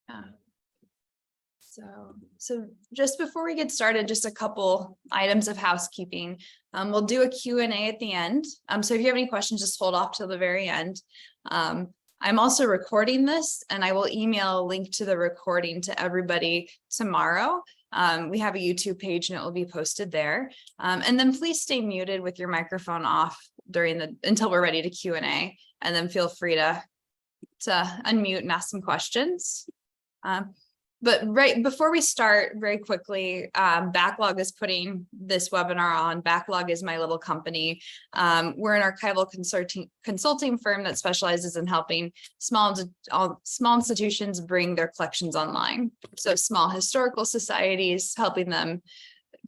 Yeah. So just before we get started, just a couple items of housekeeping. We'll do a Q&A at the end. So if you have any questions, just hold off till the very end. I'm also recording this, and I will email a link to the recording to everybody tomorrow. We have a YouTube page and it will be posted there. And then please stay muted with your microphone off until we're ready to Q&A, and then feel free to unmute and ask some questions. But right before we start, very quickly, Backlog is putting this webinar on. Backlog is my little company. We're an archival consulting firm that specializes in helping small institutions bring their collections online. So small historical societies, helping them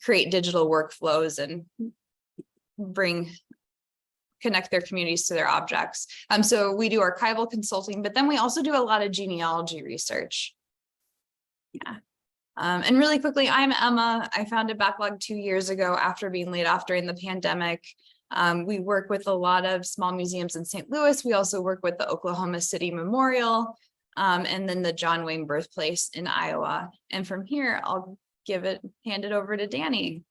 create digital workflows and connect their communities to their objects. So we do archival consulting, but then we also do a lot of genealogy research. Yeah. And really quickly, I'm Emma. I founded Backlog 2 years ago after being laid off during the pandemic. We work with a lot of small museums in St. Louis. We also work with the Oklahoma City Memorial, and then the John Wayne Birthplace in Iowa. And from here, I'll hand it over to Danny.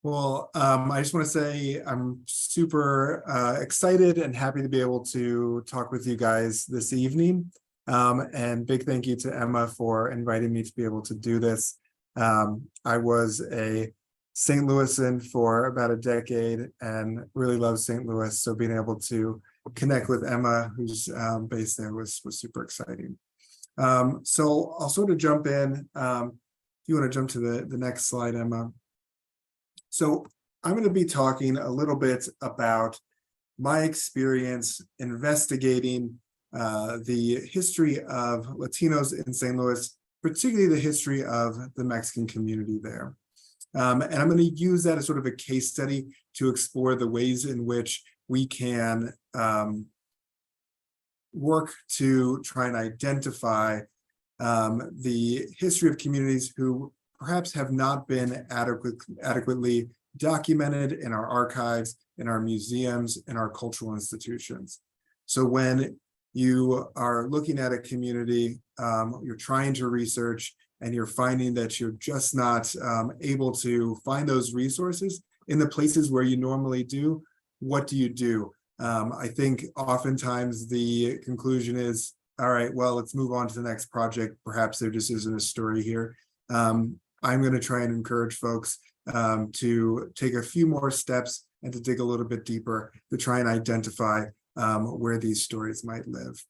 Well, I just want to say I'm super excited and happy to be able to talk with you guys this evening. And big thank you to Emma for inviting me to be able to do this. I was a St. Louisan for about a decade and really love St. Louis. So being able to connect with Emma, who's based there, was super exciting. So I'll sort of jump in. If you want to jump to the next slide, Emma. So I'm going to be talking a little bit about my experience investigating the history of Latinos in St. Louis, particularly the history of the Mexican community there. And I'm going to use that as sort of a case study to explore the ways in which we can work to try and identify the history of communities who perhaps have not been adequately documented in our archives, in our museums, in our cultural institutions. So when you are looking at a community, you're trying to research, and you're finding that you're just not able to find those resources in the places where you normally do, what do you do? I think oftentimes the conclusion is, all right, well, let's move on to the next project. Perhaps there just isn't a story here. I'm going to try and encourage folks to take a few more steps and to dig a little bit deeper to try and identify where these stories might live.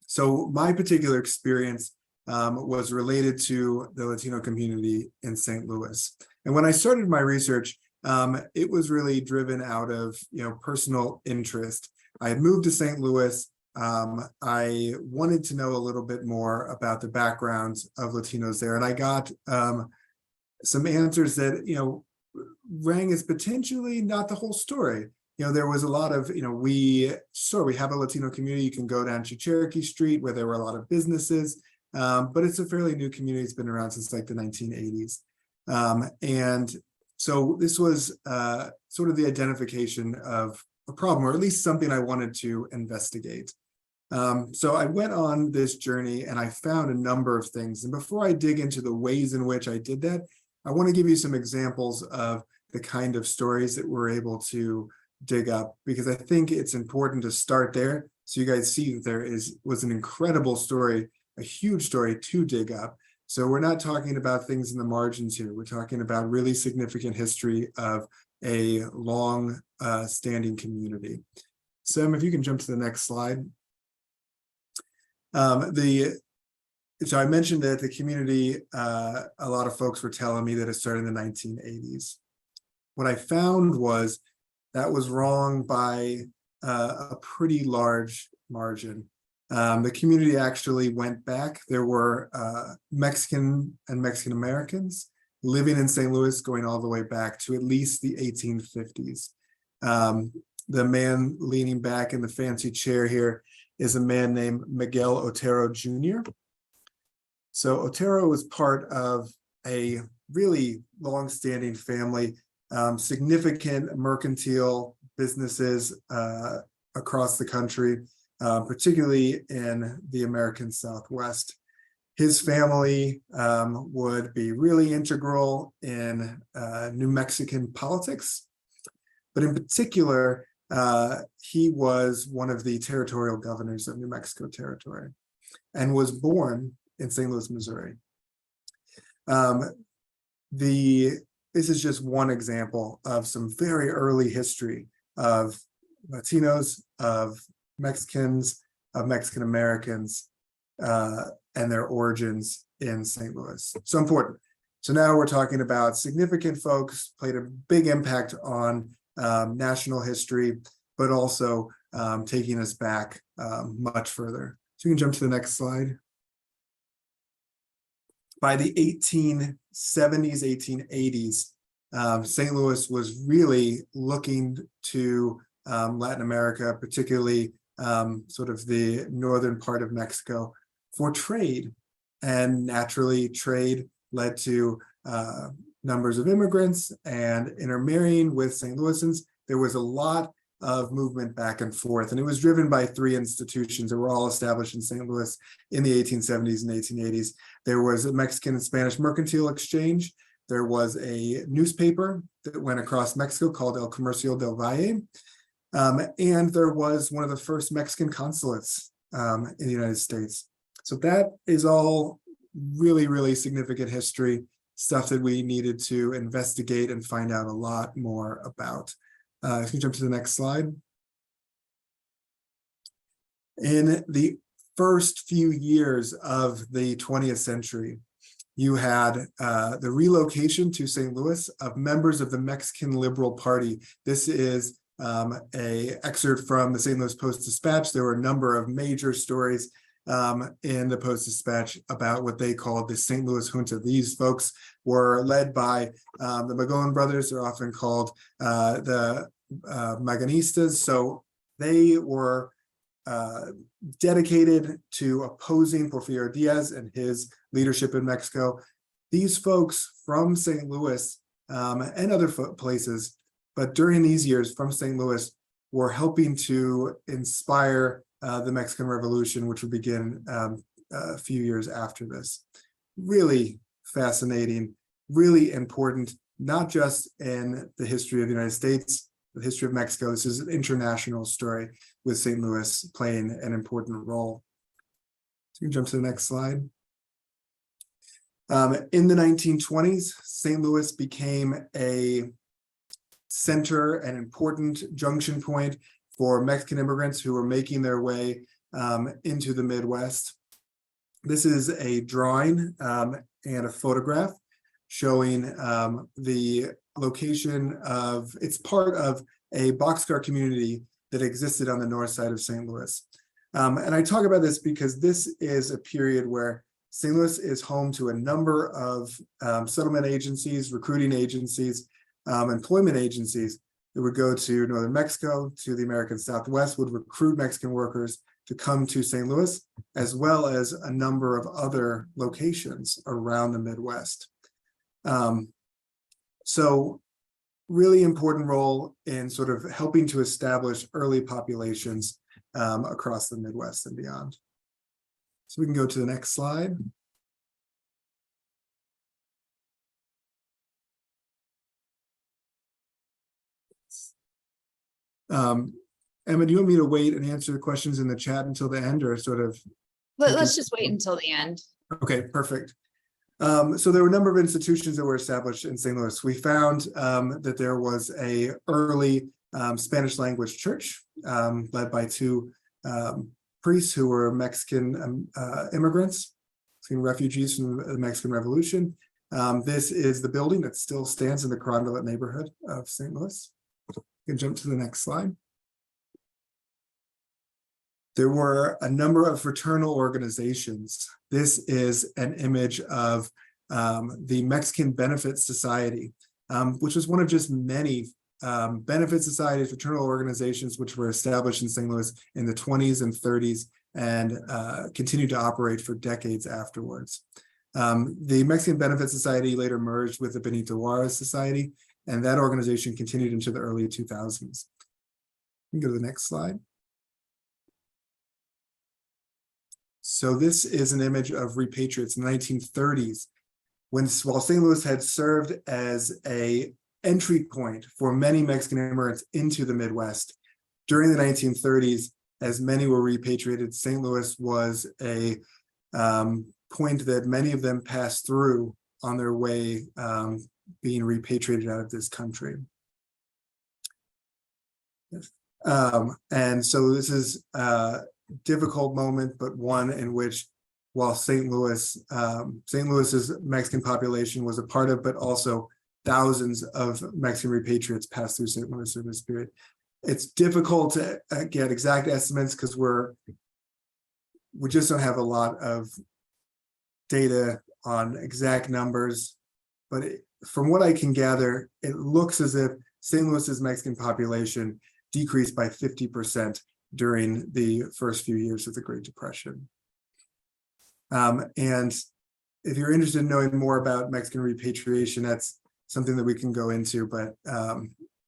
So my particular experience was related to the Latino community in St. Louis. And when I started my research, it was really driven out of personal interest. I had moved to St. Louis. I wanted to know a little bit more about the backgrounds of Latinos there, and I got some answers that rang as potentially not the whole story. There was a lot of, we have a Latino community. You can go down to Cherokee Street where there were a lot of businesses, but it's a fairly new community. It's been around since like the 1980s. And so this was sort of the identification of a problem, or at least something I wanted to investigate. So I went on this journey and I found a number of things. And before I dig into the ways in which I did that, I want to give you some examples of the kind of stories that we're able to dig up, because I think it's important to start there so you guys see that there was an incredible story, a huge story to dig up. So we're not talking about things in the margins here. We're talking about really significant history of a long standing community. Sam, if you can jump to the next slide. So I mentioned that the community, a lot of folks were telling me that it started in the 1980s. What I found was that was wrong by a pretty large margin. The community actually went back. There were Mexican and Mexican Americans living in St. Louis going all the way back to at least the 1850s. The man leaning back in the fancy chair here is a man named Miguel Otero Jr. So Otero was part of a really long-standing family, significant mercantile businesses across the country. particularly in the American Southwest. His family would be really integral in New Mexican politics, but in particular, he was one of the territorial governors of New Mexico Territory and was born in St. Louis, Missouri. This is just one example of some very early history of Latinos, of Mexicans, of Mexican Americans, and their origins in St. Louis. So important. So now we're talking about significant folks, played a big impact on national history, but also taking us back much further. So you can jump to the next slide. By the 1870s, 1880s, St. Louis was really looking to Latin America, particularly sort of the northern part of Mexico, for trade. And naturally, trade led to numbers of immigrants and intermarrying with St. Louisans. There was a lot of movement back and forth, and it was driven by three institutions that were all established in St. Louis in the 1870s and 1880s. There was a Mexican and Spanish mercantile exchange. There was a newspaper that went across Mexico called El Comercio del Valle. And there was one of the first Mexican consulates in the United States. So that is all really, really significant history, stuff that we needed to investigate and find out a lot more about. If you jump to the next slide. In the first few years of the 20th century, you had the relocation to St. Louis of members of the Mexican Liberal Party. This is an excerpt from the St. Louis Post-Dispatch. There were a number of major stories in the Post-Dispatch about what they called the St. Louis Junta. These folks were led by the Magellan brothers. They're often called the Maganistas. So they were dedicated to opposing Porfirio Diaz and his leadership in Mexico. These folks from St. Louis and other places, but during these years from St. Louis, were helping to inspire the Mexican Revolution, which would begin a few years after this. Really fascinating, really important, not just in the history of the United States, the history of Mexico. This is an international story with St. Louis playing an important role. So you can jump to the next slide. In the 1920s, St. Louis became a center, an important junction point for Mexican immigrants who were making their way into the Midwest. This is a drawing and a photograph showing the location of, it's part of a boxcar community that existed on the north side of St. Louis. And I talk about this because this is a period where St. Louis is home to a number of settlement agencies, recruiting agencies, employment agencies that would go to northern Mexico, to the American Southwest, would recruit Mexican workers to come to St. Louis, as well as a number of other locations around the Midwest. So really important role in sort of helping to establish early populations across the Midwest and beyond. So we can go to the next slide. Emma, do you want me to wait and answer the questions in the chat until the end, or sort of? Let's just wait until the end. Okay, perfect. So there were a number of institutions that were established in St. Louis. We found that there was a early Spanish language church led by two priests who were Mexican immigrants, refugees from the Mexican Revolution. This is the building that still stands in the Carondelet neighborhood of St. Louis. You can jump to the next slide. There were a number of fraternal organizations. This is an image of the Mexican Benefit Society, which was one of just many benefit societies, fraternal organizations, which were established in St. Louis in the 20s and 30s and continued to operate for decades afterwards. The Mexican Benefit Society later merged with the Benito Juarez Society, and that organization continued into the early 2000s. You can go to the next slide. So this is an image of repatriates in the 1930s, while St. Louis had served as a entry point for many Mexican immigrants into the Midwest. During the 1930s, as many were repatriated, St. Louis was a point that many of them passed through on their way being repatriated out of this country. And so this is a difficult moment, but one in which, while St. Louis's Mexican population was a part of, but also thousands of Mexican repatriates passed through St. Louis during this period. It's difficult to get exact estimates because we just don't have a lot of data on exact numbers, but from what I can gather, it looks as if St. Louis's Mexican population decreased by 50% during the first few years of the Great Depression. And if you're interested in knowing more about Mexican repatriation, that's something that we can go into, but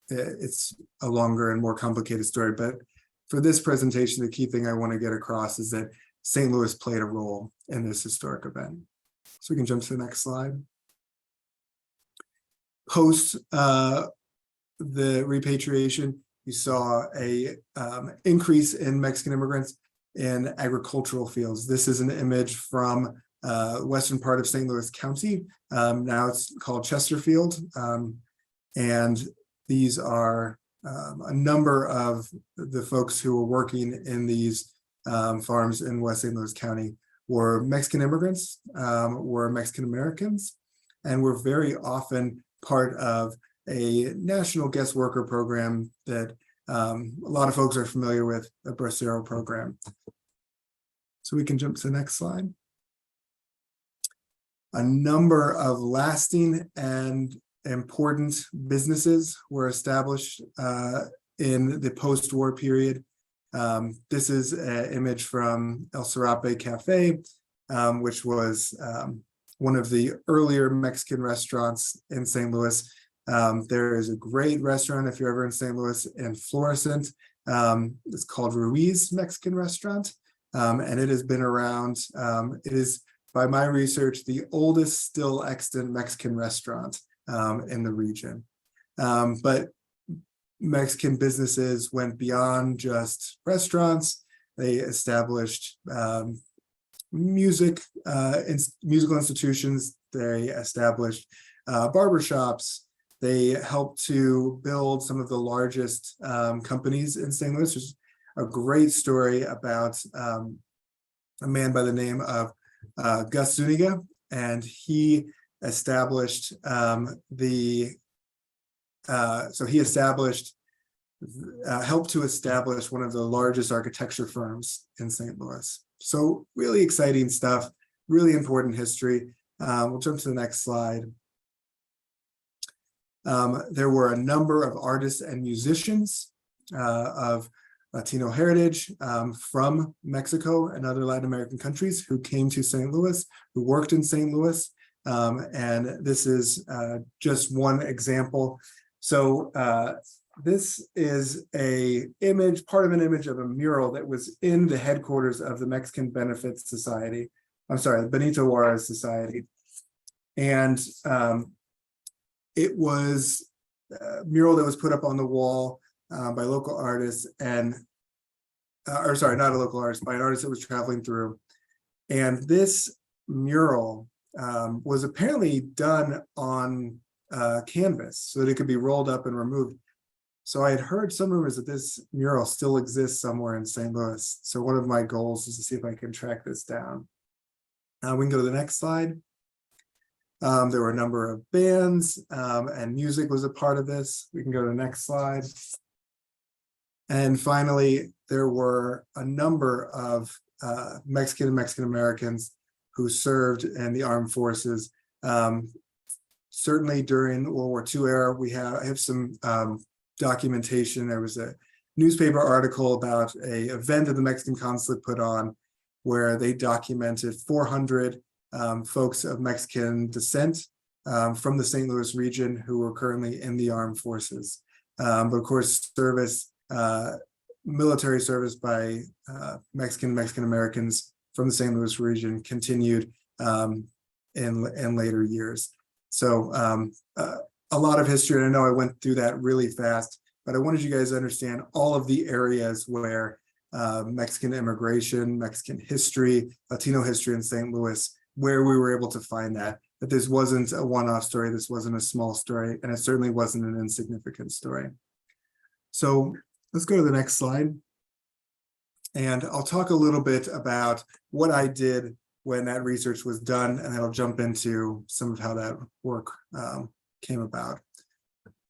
it's a longer and more complicated story. But for this presentation, the key thing I want to get across is that St. Louis played a role in this historic event. So we can jump to the next slide. Post the repatriation, you saw a increase in Mexican immigrants in agricultural fields. This is an image from western part of St. Louis County. Now it's called Chesterfield. And these are a number of the folks who were working in these farms in West St. Louis County were Mexican immigrants, were Mexican Americans, and were very often part of a national guest worker program that a lot of folks are familiar with, the Bracero program. So we can jump to the next slide. A number of lasting and important businesses were established in the post-war period. This is an image from El Serape Cafe, which was one of the earlier Mexican restaurants in St. Louis. There is a great restaurant, if you're ever in St. Louis, in Florissant. It's called Ruiz Mexican Restaurant, and it has been around. It is, by my research, the oldest still extant Mexican restaurant in the region. But Mexican businesses went beyond just restaurants. They established musical institutions. They established barbershops. They helped to build some of the largest companies in St. Louis. There's a great story about a man by the name of Gus Zuniga, and he established helped to establish one of the largest architecture firms in St. Louis. So really exciting stuff, really important history. We'll jump to the next slide. There were a number of artists and musicians of Latino heritage from Mexico and other Latin American countries who came to St. Louis, who worked in St. Louis. And this is just one example. So this is part of an image of a mural that was in the headquarters of the Mexican Benefits Society. I'm sorry, the Benito Juarez Society. And it was a mural that was put up on the wall by local artists not a local artist, by an artist that was traveling through. And this mural was apparently done on canvas so that it could be rolled up and removed. So I had heard some rumors that this mural still exists somewhere in St. Louis. So one of my goals is to see if I can track this down. We can go to the next slide. There were a number of bands and music was a part of this. We can go to the next slide. And finally, there were a number of Mexican and Mexican Americans who served in the armed forces. Certainly during the World War II era, I have some documentation. There was a newspaper article about an event that the Mexican consulate put on where they documented 400 folks of Mexican descent from the St. Louis region who were currently in the armed forces. But of course, military service by Mexican Americans from the St. Louis region continued in later years. So a lot of history, and I know I went through that really fast, but I wanted you guys to understand all of the areas where Mexican immigration, Mexican history, Latino history in St. Louis, where we were able to find that this wasn't a one-off story, this wasn't a small story, and it certainly wasn't an insignificant story. So let's go to the next slide. And I'll talk a little bit about what I did when that research was done, and then I'll jump into some of how that work came about.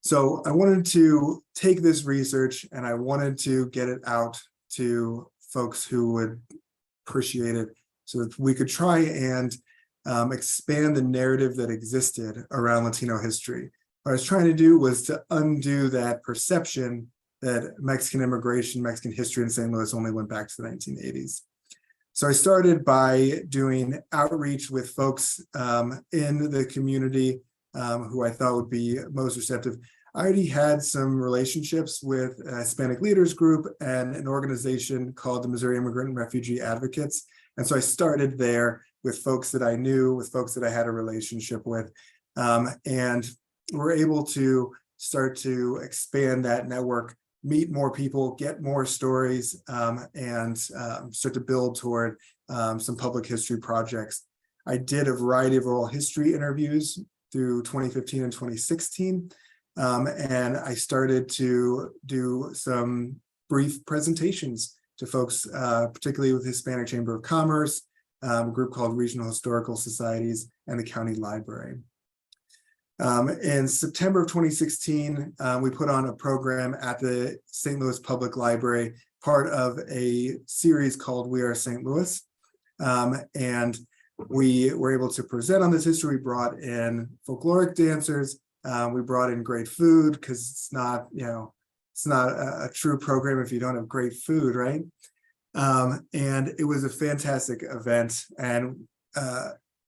So I wanted to take this research and I wanted to get it out to folks who would appreciate it so that we could try and expand the narrative that existed around Latino history. What I was trying to do was to undo that perception that Mexican immigration, Mexican history in St. Louis only went back to the 1980s. So I started by doing outreach with folks in the community who I thought would be most receptive. I already had some relationships with a Hispanic Leaders Group and an organization called the Missouri Immigrant and Refugee Advocates. And so I started there with folks that I knew, with folks that I had a relationship with, and we're able to start to expand that network, meet more people, get more stories, and start to build toward some public history projects. I did a variety of oral history interviews through 2015 and 2016. And I started to do some brief presentations to folks, particularly with Hispanic Chamber of Commerce, a group called Regional Historical Societies, and the County Library. In September of 2016, we put on a program at the St. Louis Public Library, part of a series called We Are St. Louis. And we were able to present on this history. We brought in folkloric dancers. We brought in great food, because it's not a true program if you don't have great food, right? And it was a fantastic event. And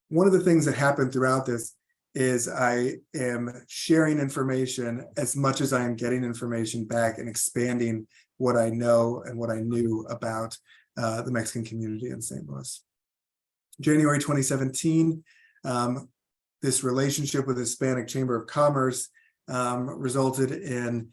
one of the things that happened throughout this is I am sharing information as much as I am getting information back and expanding what I know and what I knew about the Mexican community in St. Louis. January 2017, this relationship with the Hispanic Chamber of Commerce resulted in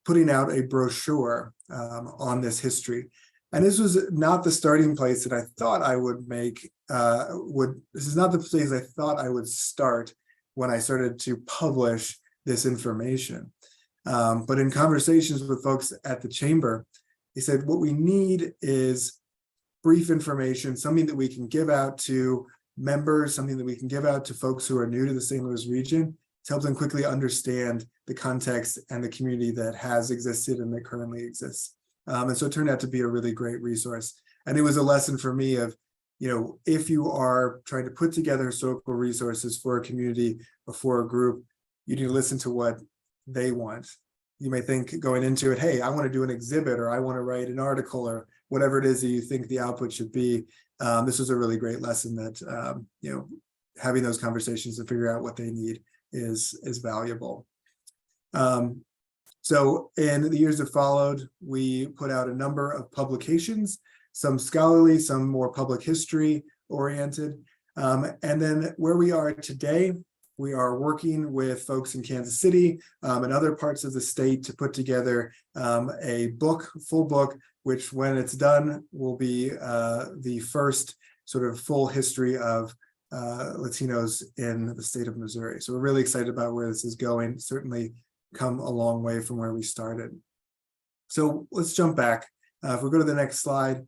putting out a brochure on this history. And this was not the starting place that I thought I would make. This is not the place I thought I would start when I started to publish this information. But in conversations with folks at the chamber, they said, what we need is brief information, something that we can give out to members, something that we can give out to folks who are new to the St. Louis region to help them quickly understand the context and the community that has existed and that currently exists. And so it turned out to be a really great resource. And it was a lesson for me of, if you are trying to put together historical resources for a community or for a group, you need to listen to what they want. You may think going into it, hey, I want to do an exhibit, or I want to write an article, or whatever it is that you think the output should be. This was a really great lesson that, having those conversations to figure out what they need is valuable. So in the years that followed, we put out a number of publications, some scholarly, some more public history oriented. And then where we are today, we are working with folks in Kansas City and other parts of the state to put together a book, full book, which when it's done will be the first sort of full history of Latinos in the state of Missouri. So we're really excited about where this is going. Certainly come a long way from where we started. So let's jump back. If we go to the next slide,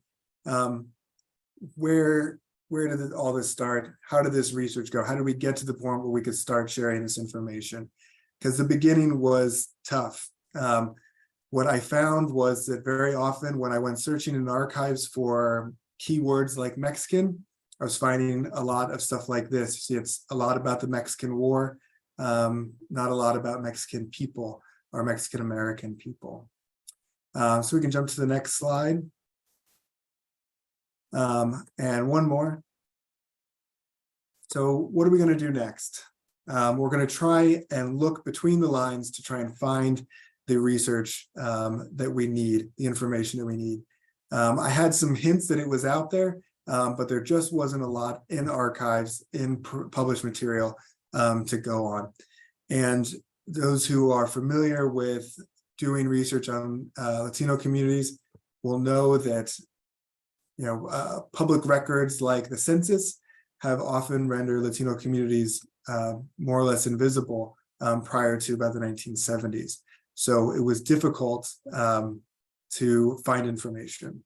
where did all this start? How did this research go? How did we get to the point where we could start sharing this information? Because the beginning was tough. What I found was that very often when I went searching in archives for keywords like Mexican, I was finding a lot of stuff like this. You see, it's a lot about the Mexican War, not a lot about Mexican people or Mexican American people. So we can jump to the next slide. And one more. So what are we going to do next? We're going to try and look between the lines to try and find the research that we need, the information that we need. I had some hints that it was out there, but there just wasn't a lot in archives, in published material to go on. And those who are familiar with doing research on Latino communities will know that public records like the census have often rendered Latino communities more or less invisible prior to about the 1970s. So it was difficult to find information.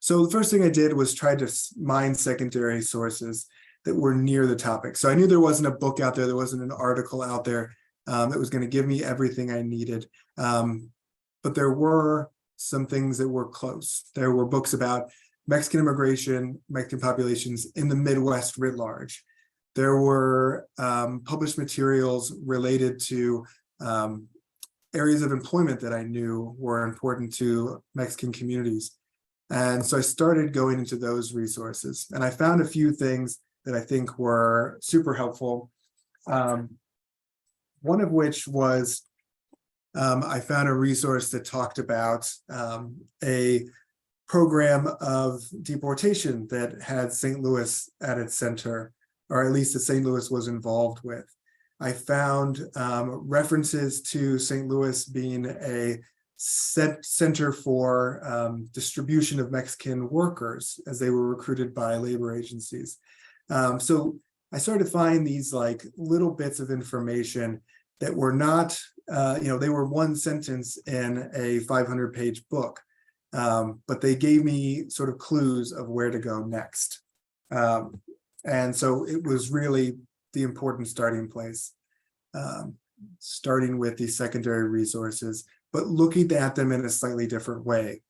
So the first thing I did was try to mine secondary sources that were near the topic. So I knew there wasn't a book out there wasn't an article out there that was going to give me everything I needed. But there were some things that were close. There were books about Mexican immigration, Mexican populations in the Midwest writ large. There were published materials related to areas of employment that I knew were important to Mexican communities. And so I started going into those resources, and I found a few things that I think were super helpful. One of which was I found a resource that talked about a program of deportation that had St. Louis at its center, or at least that St. Louis was involved with. I found references to St. Louis being a center for distribution of Mexican workers as they were recruited by labor agencies. So I started to find these like little bits of information that were not, they were one sentence in a 500-page book, but they gave me sort of clues of where to go next. And so it was really the important starting place, starting with these secondary resources, but looking at them in a slightly different way.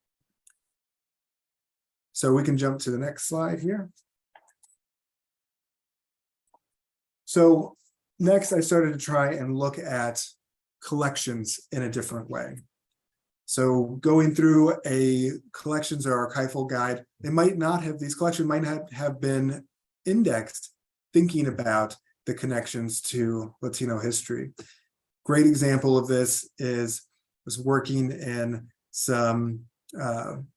So we can jump to the next slide here. So next, I started to try and look at collections in a different way. So going through a collections or archival guide, it might not have, these collections might not have been indexed thinking about the connections to Latino history. Great example of this was working in some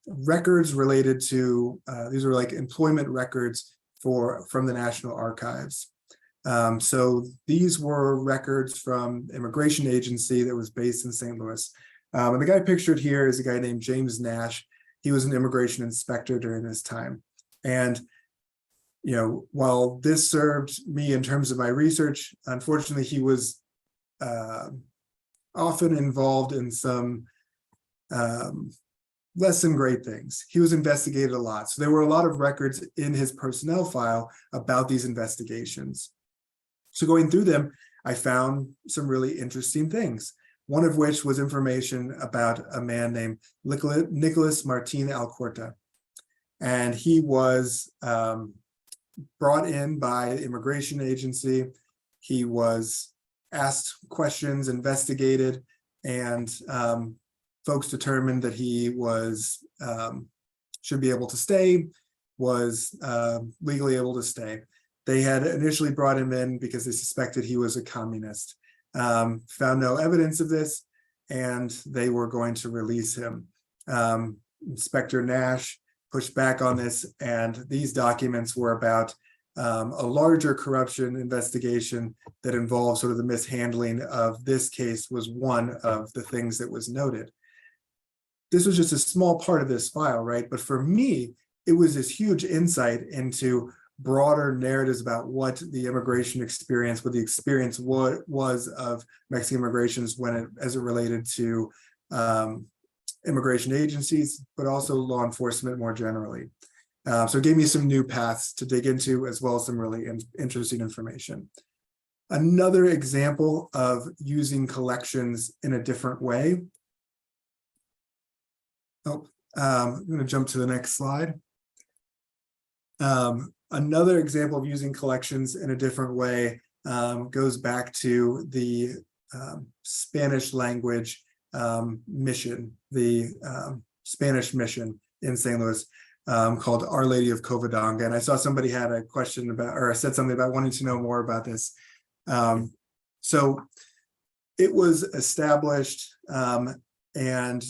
records related to, these were like employment records from the National Archives. So these were records from immigration agency that was based in St. Louis. And the guy pictured here is a guy named James Nash. He was an immigration inspector during this time. And, while this served me in terms of my research, unfortunately, he was often involved in some less than great things. He was investigated a lot. So there were a lot of records in his personnel file about these investigations. So going through them, I found some really interesting things. One of which was information about a man named Nicholas Martin Alcorta. And he was brought in by the immigration agency. He was asked questions, investigated, and folks determined that he was should be able to stay, was legally able to stay. They had initially brought him in because they suspected he was a communist. Found no evidence of this, and they were going to release him. Inspector Nash pushed back on this, and these documents were about a larger corruption investigation that involved sort of the mishandling of this case was one of the things that was noted. This was just a small part of this file, right? But for me, it was this huge insight into broader narratives about what the immigration experience, what the experience was of Mexican immigrations as it related to immigration agencies, but also law enforcement more generally. So it gave me some new paths to dig into, as well as some really interesting information. Another example of using collections in a different way. I'm going to jump to the next slide. Another example of using collections in a different way goes back to the Spanish language mission, the Spanish mission in St. Louis called Our Lady of Covadonga. And I saw somebody had a question about, or said something about wanting to know more about this. So it was established, and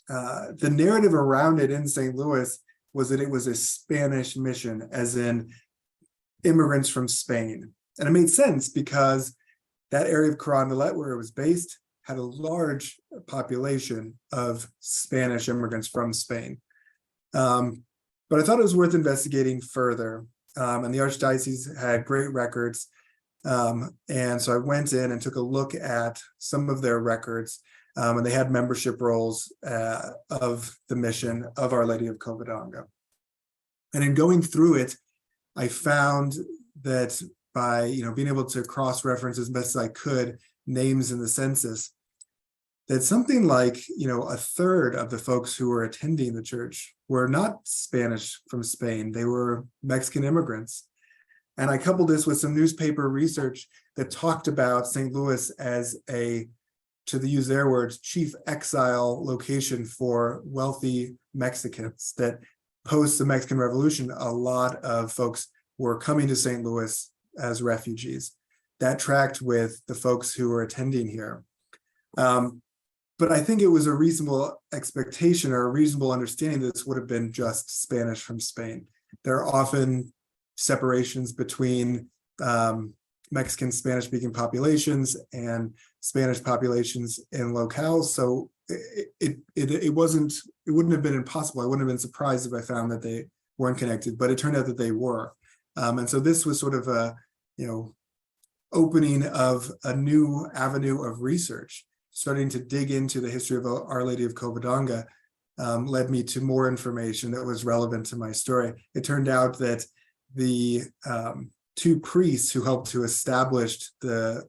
the narrative around it in St. Louis was that it was a Spanish mission, as in immigrants from Spain. And it made sense because that area of Carondelet where it was based had a large population of Spanish immigrants from Spain. But I thought it was worth investigating further. And the Archdiocese had great records. And so I went in and took a look at some of their records. And they had membership rolls of the mission of Our Lady of Covadonga. And in going through it, I found that by being able to cross-reference as best as I could names in the census, that something like a third of the folks who were attending the church were not Spanish from Spain. They were Mexican immigrants. And I coupled this with some newspaper research that talked about St. Louis as a, to use their words, chief exile location for wealthy Mexicans, that post the Mexican Revolution, a lot of folks were coming to St. Louis as refugees. That tracked with the folks who were attending here. But I think it was a reasonable expectation or a reasonable understanding that this would have been just Spanish from Spain. There are often separations between Mexican Spanish-speaking populations and Spanish populations in locales. So it wouldn't have been impossible. I wouldn't have been surprised if I found that they weren't connected, but it turned out that they were. And so this was sort of a, opening of a new avenue of research. Starting to dig into the history of Our Lady of Covadonga led me to more information that was relevant to my story. It turned out that the two priests who helped to establish the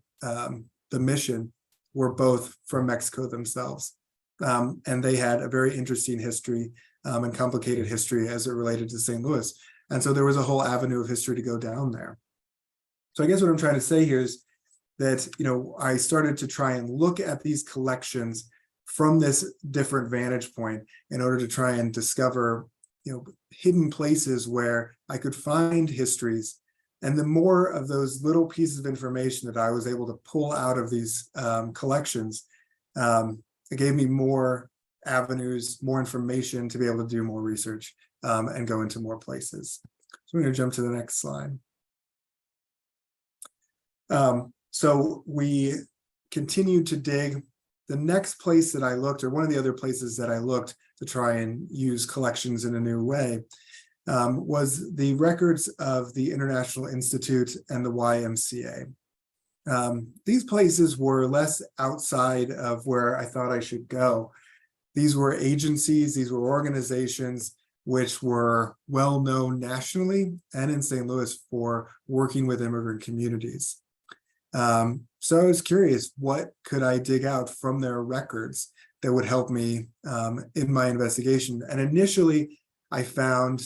mission were both from Mexico themselves. And they had a very interesting history and complicated history as it related to St. Louis. And so there was a whole avenue of history to go down there. So I guess what I'm trying to say here is that, I started to try and look at these collections from this different vantage point in order to try and discover, hidden places where I could find histories. And the more of those little pieces of information that I was able to pull out of these collections, it gave me more avenues, more information to be able to do more research and go into more places. So I'm going to jump to the next slide. So we continued to dig. The next place that I looked, or one of the other places that I looked to try and use collections in a new way, was the records of the International Institute and the YMCA. These places were less outside of where I thought I should go. These were agencies, these were organizations which were well known nationally and in St. Louis for working with immigrant communities. So I was curious, what could I dig out from their records that would help me in my investigation? And initially, I found,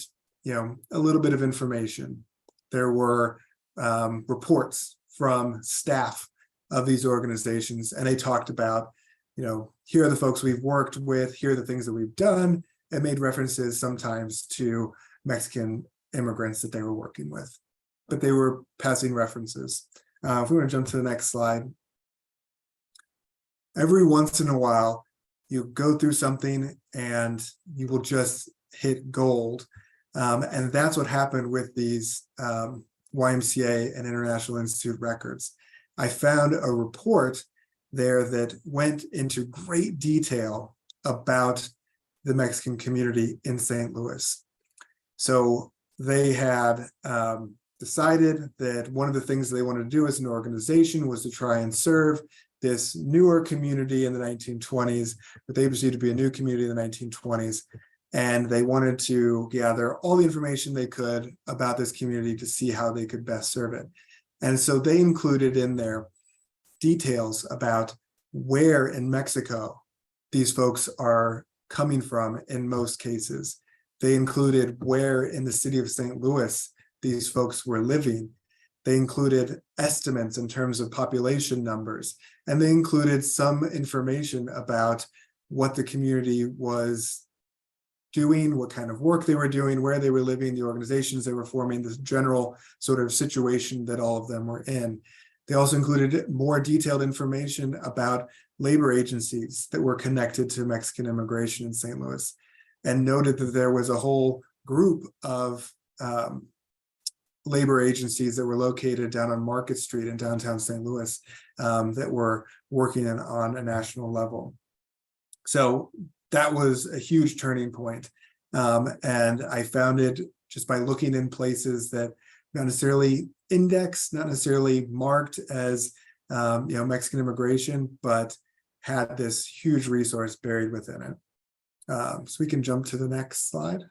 a little bit of information. There were reports from staff of these organizations, and they talked about, here are the folks we've worked with, here are the things that we've done, and made references sometimes to Mexican immigrants that they were working with, but they were passing references. If we want to jump to the next slide. Every once in a while, you go through something and you will just hit gold. And that's what happened with these YMCA and International Institute records. I found a report there that went into great detail about the Mexican community in St. Louis. So they had decided that one of the things they wanted to do as an organization was to try and serve this newer community in the 1920s, but they perceived to be a new community in the 1920s. And they wanted to gather all the information they could about this community to see how they could best serve it. And so they included in there details about where in Mexico these folks are coming from in most cases. They included where in the city of St. Louis these folks were living. They included estimates in terms of population numbers, and they included some information about what the community was doing, what kind of work they were doing, where they were living, the organizations they were forming, the general sort of situation that all of them were in. They also included more detailed information about labor agencies that were connected to Mexican immigration in St. Louis, and noted that there was a whole group of labor agencies that were located down on Market Street in downtown St. Louis that were working on a national level. So that was a huge turning point. And I found it just by looking in places that not necessarily indexed, not necessarily marked as Mexican immigration, but had this huge resource buried within it. So we can jump to the next slide.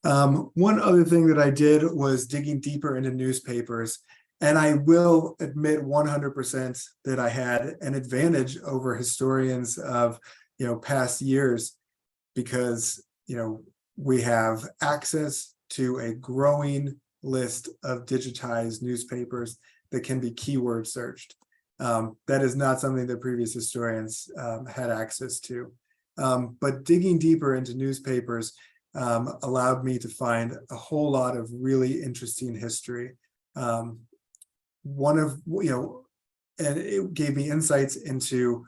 One other thing that I did was digging deeper into newspapers, and I will admit 100% that I had an advantage over historians of past years, because we have access to a growing list of digitized newspapers that can be keyword searched. That is not something that previous historians had access to. But digging deeper into newspapers allowed me to find a whole lot of really interesting history. And it gave me insights into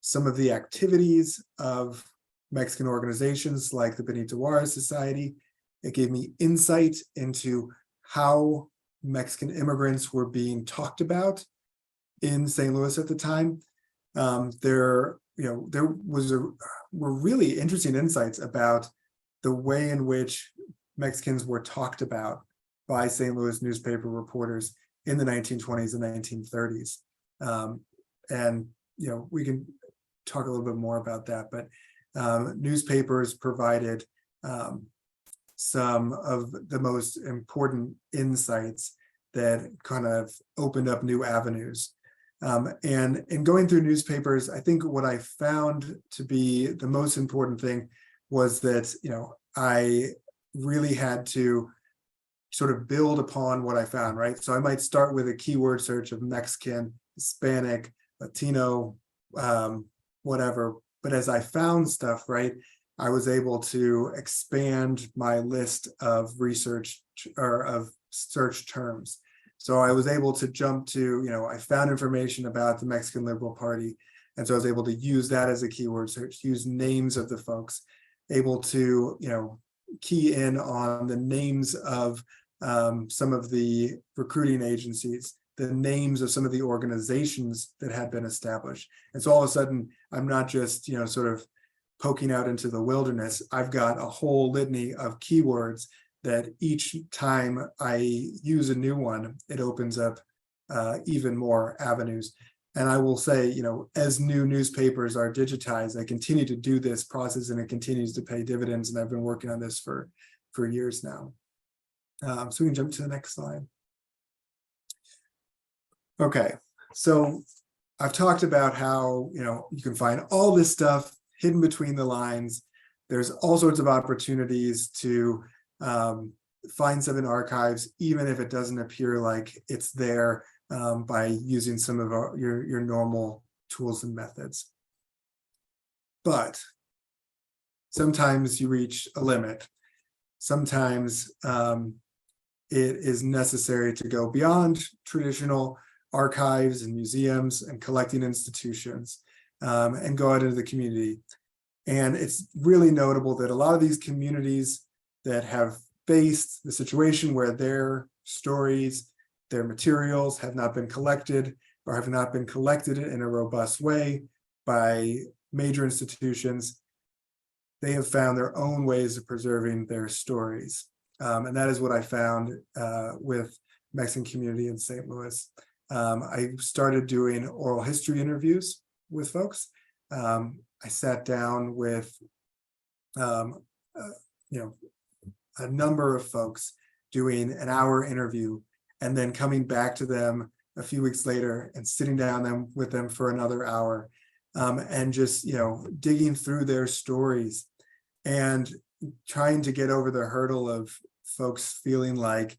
some of the activities of Mexican organizations like the Benito Juarez Society. It gave me insight into how Mexican immigrants were being talked about in St. Louis at the time. There were really interesting insights about the way in which Mexicans were talked about by St. Louis newspaper reporters in the 1920s and 1930s. And we can talk a little bit more about that, but newspapers provided some of the most important insights that kind of opened up new avenues. And in going through newspapers, I think what I found to be the most important thing was that I really had to sort of build upon what I found, right? So I might start with a keyword search of Mexican, Hispanic, Latino, whatever. But as I found stuff, right, I was able to expand my list of research or of search terms. So I was able to jump to, I found information about the Mexican Liberal Party. And so I was able to use that as a keyword search, use names of the folks, able to, key in on the names of some of the recruiting agencies, the names of some of the organizations that had been established. And so all of a sudden, I'm not just, sort of poking out into the wilderness. I've got a whole litany of keywords that each time I use a new one, it opens up even more avenues. And I will say, as new newspapers are digitized, I continue to do this process and it continues to pay dividends. And I've been working on this for years now. So we can jump to the next slide. Okay, so I've talked about how, you can find all this stuff hidden between the lines. There's all sorts of opportunities to find stuff in archives, even if it doesn't appear like it's there by using some of your normal tools and methods. But sometimes you reach a limit. Sometimes it is necessary to go beyond traditional archives and museums and collecting institutions and go out into the community. And it's really notable that a lot of these communities that have faced the situation where their stories, their materials have not been collected or have not been collected in a robust way by major institutions, they have found their own ways of preserving their stories. And that is what I found with Mexican community in St. Louis. I started doing oral history interviews with folks. I sat down with, a number of folks doing an hour interview and then coming back to them a few weeks later and sitting down with them for another hour and just, digging through their stories and trying to get over the hurdle of folks feeling like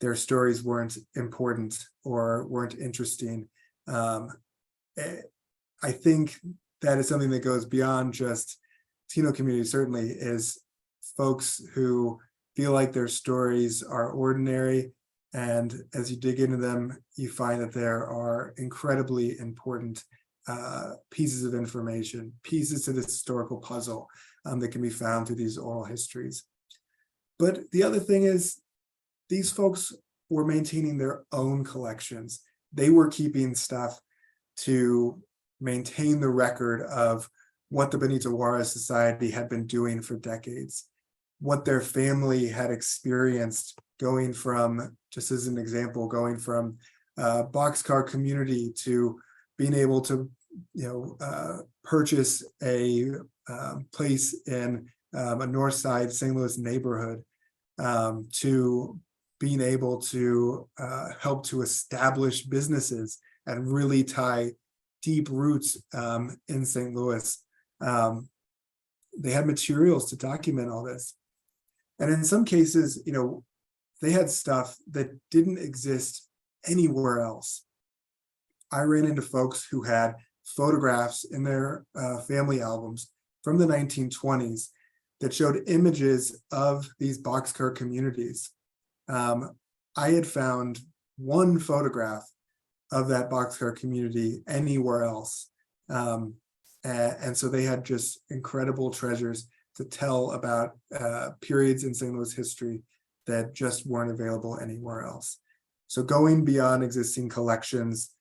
their stories weren't important or weren't interesting. I think that is something that goes beyond just Latino community, certainly, is folks who feel like their stories are ordinary. And as you dig into them, you find that there are incredibly important pieces of information, pieces to this historical puzzle that can be found through these oral histories. But the other thing is, these folks were maintaining their own collections. They were keeping stuff to maintain the record of what the Benito Juarez Society had been doing for decades, what their family had experienced going from, just as an example, going from boxcar community to being able to, purchase a place in a North Side St. Louis neighborhood, to being able to help to establish businesses and really tie deep roots in St. Louis. They had materials to document all this. And in some cases, they had stuff that didn't exist anywhere else. I ran into folks who had photographs in their family albums from the 1920s that showed images of these boxcar communities. I had found one photograph of that boxcar community anywhere else. And so they had just incredible treasures to tell about periods in St. Louis history that just weren't available anywhere else. So going beyond existing collections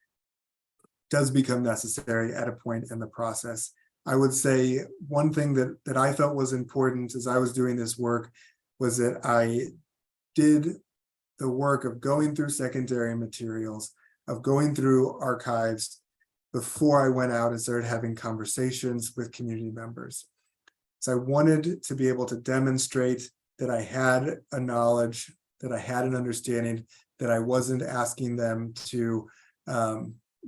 does become necessary at a point in the process. I would say one thing that I felt was important as I was doing this work was that I did the work of going through secondary materials, of going through archives before I went out and started having conversations with community members. So I wanted to be able to demonstrate that I had a knowledge, that I had an understanding, that I wasn't asking them to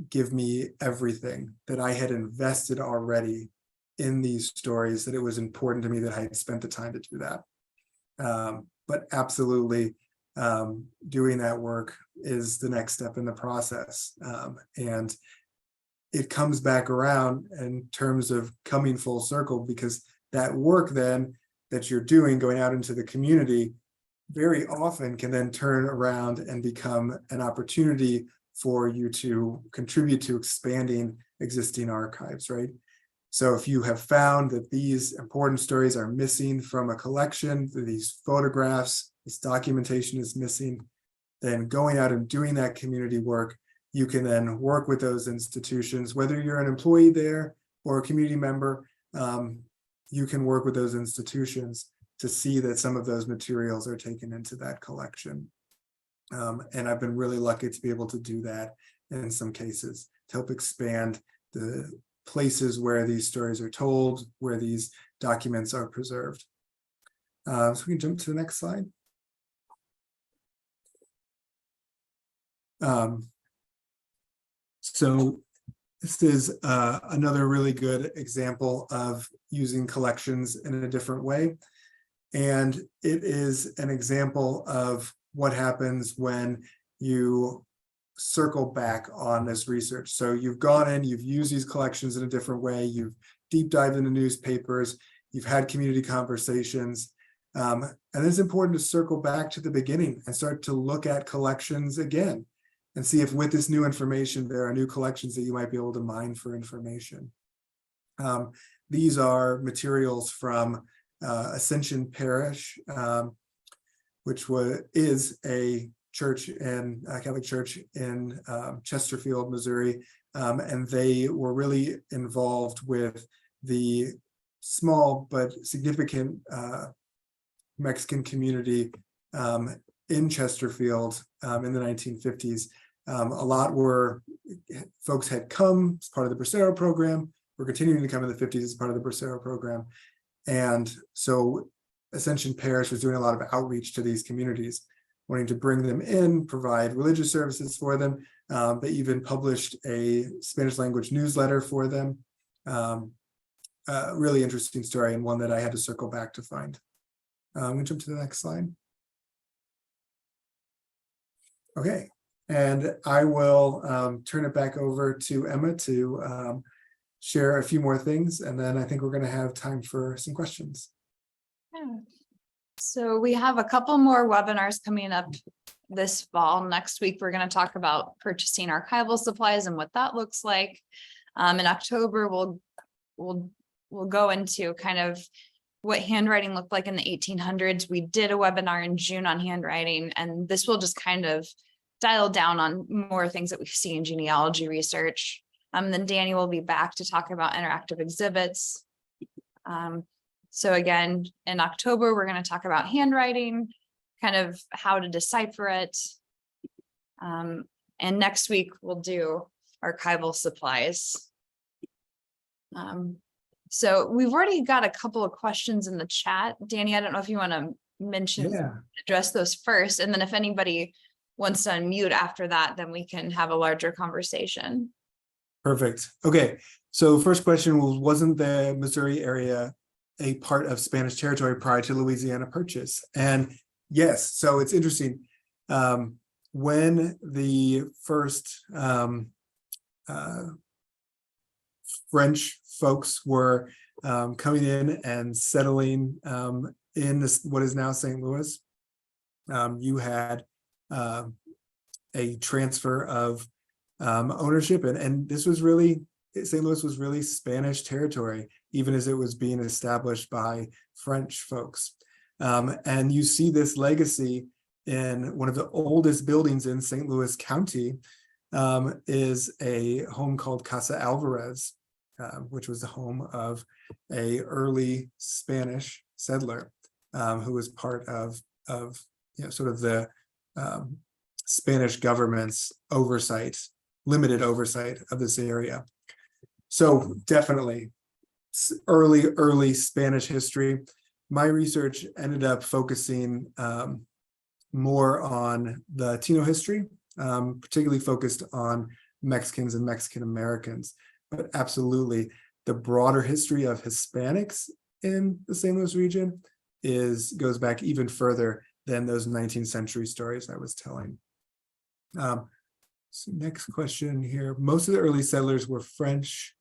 give me everything, that I had invested already in these stories, that it was important to me that I had spent the time to do that. But absolutely, doing that work is the next step in the process. And it comes back around in terms of coming full circle, because that work then that you're doing, going out into the community, very often can then turn around and become an opportunity for you to contribute to expanding existing archives, right? So if you have found that these important stories are missing from a collection, that these photographs, this documentation is missing, then going out and doing that community work, you can then work with those institutions, whether you're an employee there or a community member, you can work with those institutions to see that some of those materials are taken into that collection. And I've been really lucky to be able to do that in some cases, to help expand the places where these stories are told, where these documents are preserved. So we can jump to the next slide. So this is another really good example of using collections in a different way. And it is an example of what happens when you circle back on this research. So you've gone in, you've used these collections in a different way, you've deep dived into newspapers, you've had community conversations, and it's important to circle back to the beginning and start to look at collections again and see if with this new information, there are new collections that you might be able to mine for information. These are materials from Ascension Parish, which is a church in Catholic church in Chesterfield, Missouri, and they were really involved with the small but significant Mexican community in Chesterfield in the 1950s. A lot were folks had come as part of the Bracero program, were continuing to come in the 50s as part of the Bracero program. And so Ascension Parish was doing a lot of outreach to these communities, wanting to bring them in, provide religious services for them. They even published a Spanish language newsletter for them. A really interesting story, and one that I had to circle back to find. I'm going to jump to the next slide. Okay, and I will turn it back over to Emma to share a few more things, and then I think we're going to have time for some questions. Yeah. So we have a couple more webinars coming up this fall. Next week, we're going to talk about purchasing archival supplies and what that looks like. In October, we'll go into kind of what handwriting looked like in the 1800s. We did a webinar in June on handwriting, and this will just kind of dial down on more things that we see in genealogy research. Then Danny will be back to talk about interactive exhibits. So again, in October, we're going to talk about handwriting, kind of how to decipher it. And next week we'll do archival supplies. So we've already got a couple of questions in the chat. Danny, I don't know if you want to address those first, and then if anybody wants to unmute after that, then we can have a larger conversation. Perfect. Okay. So first question was, wasn't the Missouri area a part of Spanish territory prior to Louisiana Purchase? And yes, so it's interesting. When the first French folks were coming in and settling in this, what is now St. Louis, you had a transfer of ownership, and this was really, St. Louis was really Spanish territory, even as it was being established by French folks. And you see this legacy in one of the oldest buildings in St. Louis County, is a home called Casa Alvarez, which was the home of a early Spanish settler who was part of sort of the Spanish government's limited oversight of this area. So definitely early Spanish history. My research ended up focusing more on the Latino history, particularly focused on Mexicans and Mexican Americans, but absolutely the broader history of Hispanics in the St. Louis region goes back even further than those 19th century stories I was telling. So next question here. Most of the early settlers were French.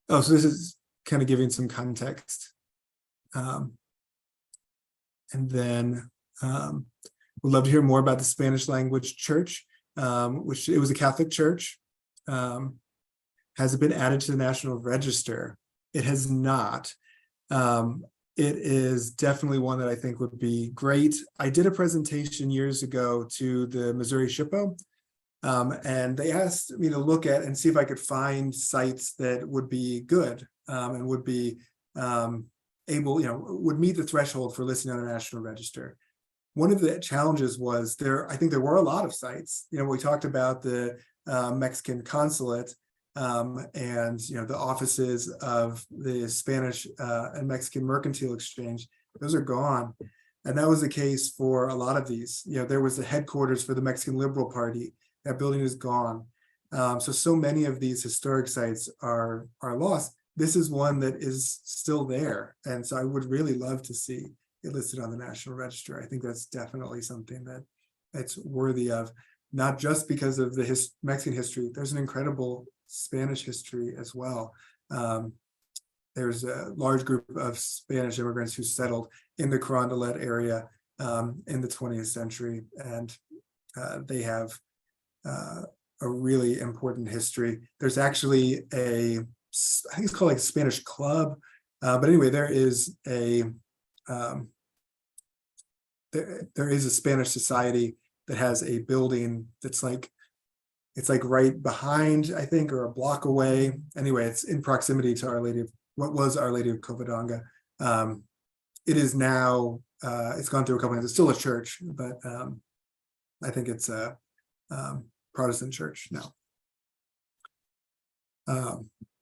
Oh, so this is kind of giving some context. And then we'd love to hear more about the Spanish language church, which it was a Catholic church. Has it been added to the National Register? It has not. It is definitely one that I think would be great. I did a presentation years ago to the Missouri SHPO, and they asked me to look at and see if I could find sites that would be good and would be able, would meet the threshold for listing on a National Register. One of the challenges was I think there were a lot of sites. We talked about the Mexican consulate and the offices of the Spanish and Mexican Mercantile Exchange. Those are gone. And that was the case for a lot of these. There was the headquarters for the Mexican Liberal Party. That building is gone. So many of these historic sites are lost. This is one that is still there. And so I would really love to see it listed on the National Register. I think that's definitely something that's worthy of, not just because of the Mexican history. There's an incredible Spanish history as well. There's a large group of Spanish immigrants who settled in the Carondelet area in the 20th century, and they have a really important history. There's actually I think it's called like Spanish Club, but anyway, there is a Spanish society that has a building that's it's like right behind, I think, or a block away. Anyway, it's in proximity to what was Our Lady of Covadonga. It is now, it's gone through a couple of, it's still a church, but I think it's a Protestant church now.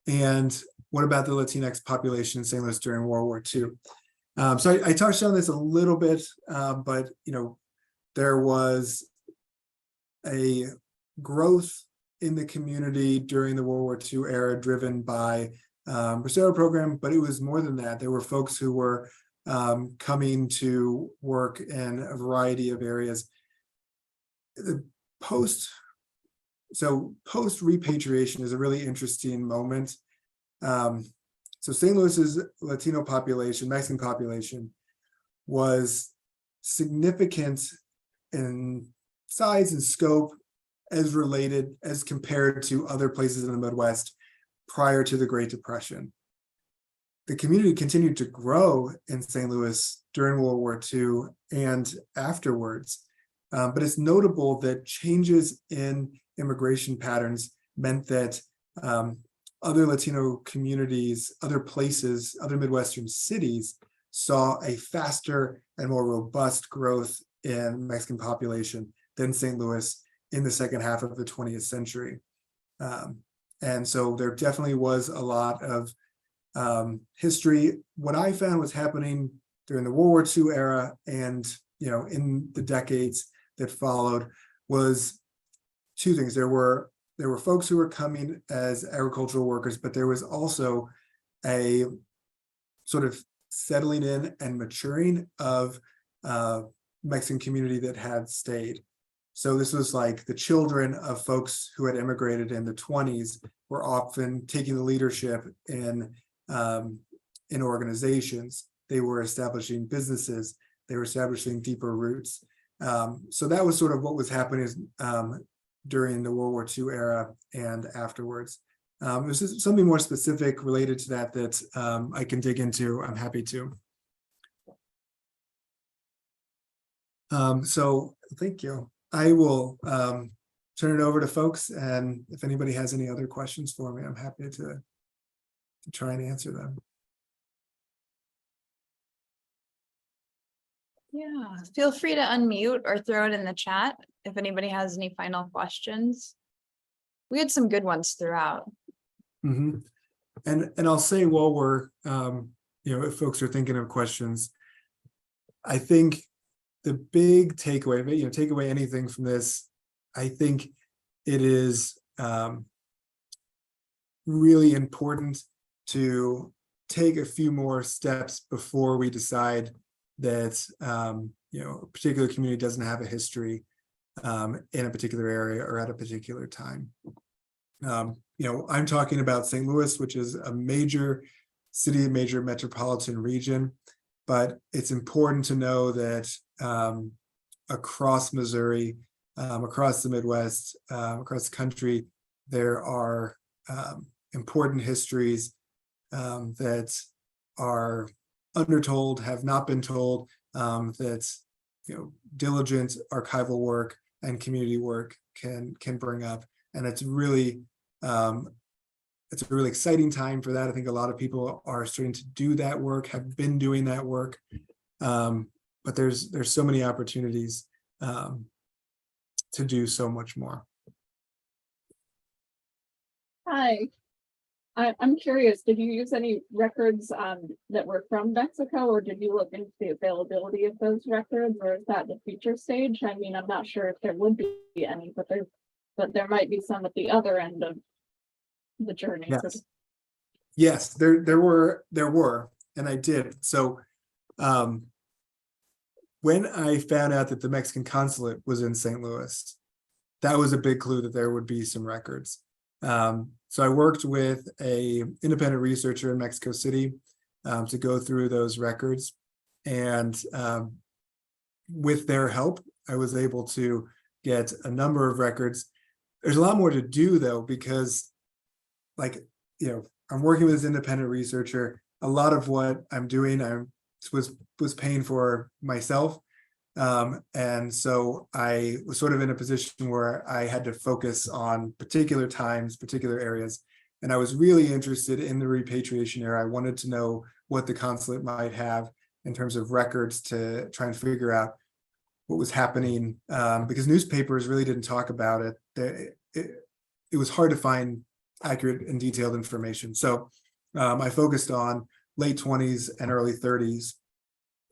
And what about the Latinx population in St. Louis during World War II? So I touched on this a little bit, but there was a growth in the community during the World War II era driven by Bracero program, but it was more than that. There were folks who were coming to work in a variety of areas. Post repatriation is a really interesting moment. So St. Louis's Latino population, Mexican population, was significant in size and scope as compared to other places in the Midwest prior to the Great Depression. the community continued to grow in St. Louis during World War II and afterwards. But it's notable that changes in immigration patterns meant that other Latino communities, other places, other Midwestern cities saw a faster and more robust growth in Mexican population than St. Louis in the second half of the 20th century. And so there definitely was a lot of history. What I found was happening during the World War II era and, in the decades that followed was two things. There were folks who were coming as agricultural workers, but there was also a sort of settling in and maturing of Mexican community that had stayed. So this was like the children of folks who had immigrated in the 20s were often taking the leadership in organizations. They were establishing businesses. They were establishing deeper roots. So that was sort of what was happening during the World War II era and afterwards. It was just something more specific related to that I can dig into. I'm happy to. So thank you. I will turn it over to folks, and if anybody has any other questions for me, I'm happy to try and answer them. Yeah, feel free to unmute or throw it in the chat if anybody has any final questions. We had some good ones throughout. Mm-hmm. And I'll say while we're, if folks are thinking of questions, I think the big takeaway, take away anything from this, I think it is really important to take a few more steps before we decide that a particular community doesn't have a history in a particular area or at a particular time. I'm talking about St. Louis, which is a major city, a major metropolitan region, but it's important to know that across Missouri, across the Midwest, across the country, there are important histories that are undertold, have not been told, that diligent archival work and community work can bring up, and it's really a really exciting time for that. I think a lot of people are starting to do that work, have been doing that work, but there's so many opportunities to do so much more. Hi. I'm curious, did you use any records that were from Mexico, or did you look into the availability of those records, or is that the future stage? I mean, I'm not sure if there would be any, but there might be some at the other end of the journey. Yes, yes, there were, and I did. So when I found out that the Mexican consulate was in St. Louis, that was a big clue that there would be some records. So I worked with an independent researcher in Mexico City to go through those records, and with their help, I was able to get a number of records. There's a lot more to do though, because I'm working with this independent researcher. A lot of what I'm doing, I was paying for myself. And so I was sort of in a position where I had to focus on particular times, particular areas. And I was really interested in the repatriation era. I wanted to know what the consulate might have in terms of records to try and figure out what was happening, because newspapers really didn't talk about it. It was hard to find accurate and detailed information. So I focused on late 20s and early 30s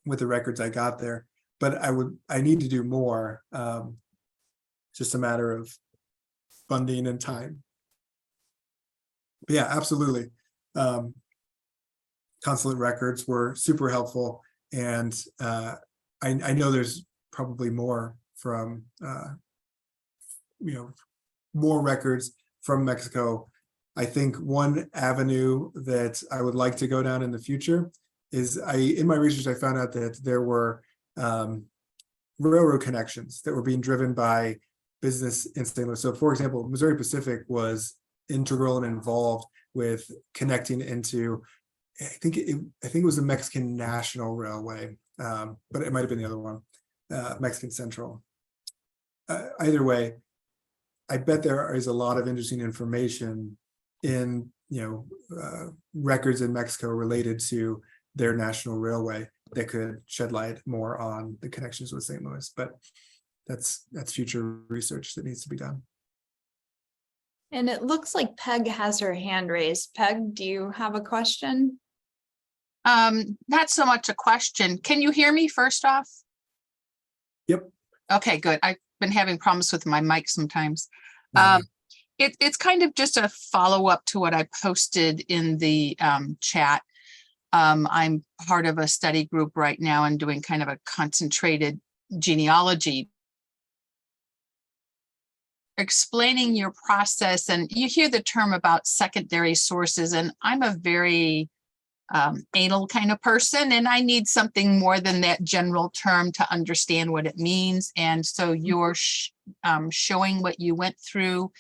with the records I got there. But I need to do more, just a matter of funding and time. But yeah, absolutely. Consulate records were super helpful. And I know there's probably more from, more records from Mexico. I think one avenue that I would like to go down in the future is in my research, I found out that there were railroad connections that were being driven by business in St. Louis. So for example, Missouri Pacific was integral and involved with connecting into I think it was the Mexican National Railway, but it might have been the other one, Mexican Central. Either way, I bet there is a lot of interesting information in records in Mexico related to their national railway that could shed light more on the connections with St. Louis. But that's future research that needs to be done. And it looks like Peg has her hand raised. Peg, do you have a question? Not so much a question. Can you hear me first off? Yep. Okay, good. I've been having problems with my mic sometimes. Yeah. It's kind of just a follow-up to what I posted in the chat. I'm part of a study group right now and doing kind of a concentrated genealogy. Explaining your process, and you hear the term about secondary sources, and I'm a very anal kind of person, and I need something more than that general term to understand what it means. And so you're showing what you went through,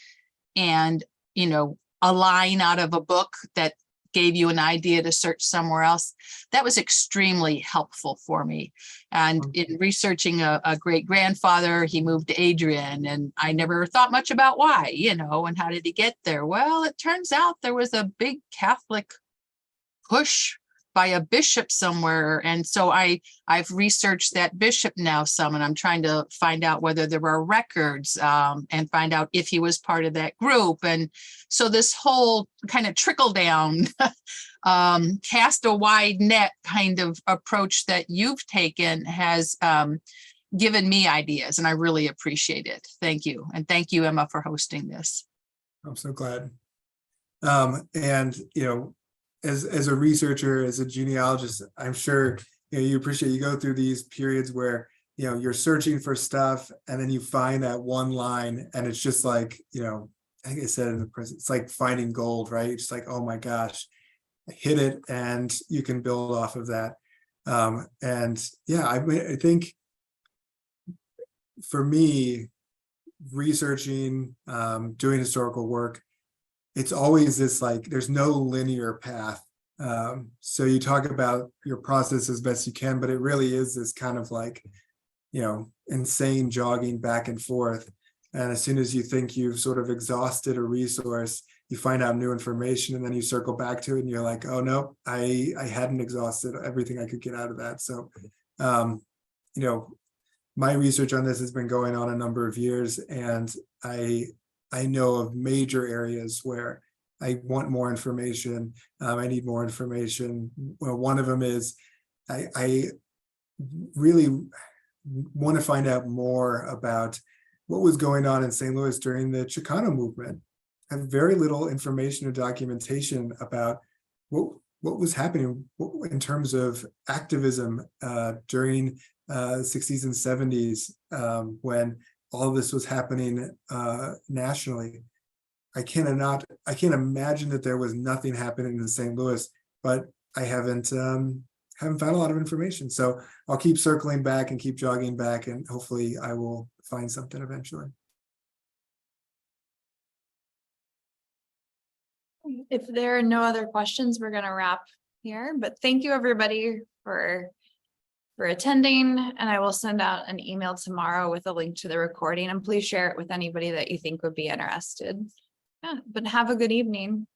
and a line out of a book that gave you an idea to search somewhere else. That was extremely helpful for me. And in researching a great grandfather, he moved to Adrian, and I never thought much about why, and how did he get there? Well, it turns out there was a big Catholic push by a bishop somewhere. And so I've researched that bishop now some, and I'm trying to find out whether there are records and find out if he was part of that group. And so this whole kind of trickle down, cast a wide net kind of approach that you've taken has given me ideas, and I really appreciate it. Thank you. And thank you, Emma, for hosting this. I'm so glad. And as a researcher, as a genealogist, I'm sure you appreciate, you go through these periods where you're searching for stuff, and then you find that one line, and it's just like I think I said in the present, it's like finding gold, right? It's like, oh my gosh, I hit it, and you can build off of that. And yeah, I think for me, researching, doing historical work, it's always this like, there's no linear path. So you talk about your process as best you can, but it really is this kind of like, insane jogging back and forth. And as soon as you think you've sort of exhausted a resource, you find out new information, and then you circle back to it, and you're like, oh no, I hadn't exhausted everything I could get out of that. So, my research on this has been going on a number of years, and I know of major areas where I want more information. I need more information. Well, one of them is I really want to find out more about what was going on in St. Louis during the Chicano movement. I have very little information or documentation about what was happening in terms of activism during 60s and 70s when all of this was happening nationally. I can't imagine that there was nothing happening in St. Louis, but I haven't found a lot of information. So I'll keep circling back and keep jogging back, and hopefully I will find something eventually. If there are no other questions, we're going to wrap here. But thank you, everybody, for attending. And I will send out an email tomorrow with a link to the recording. And please share it with anybody that you think would be interested. Yeah, but have a good evening.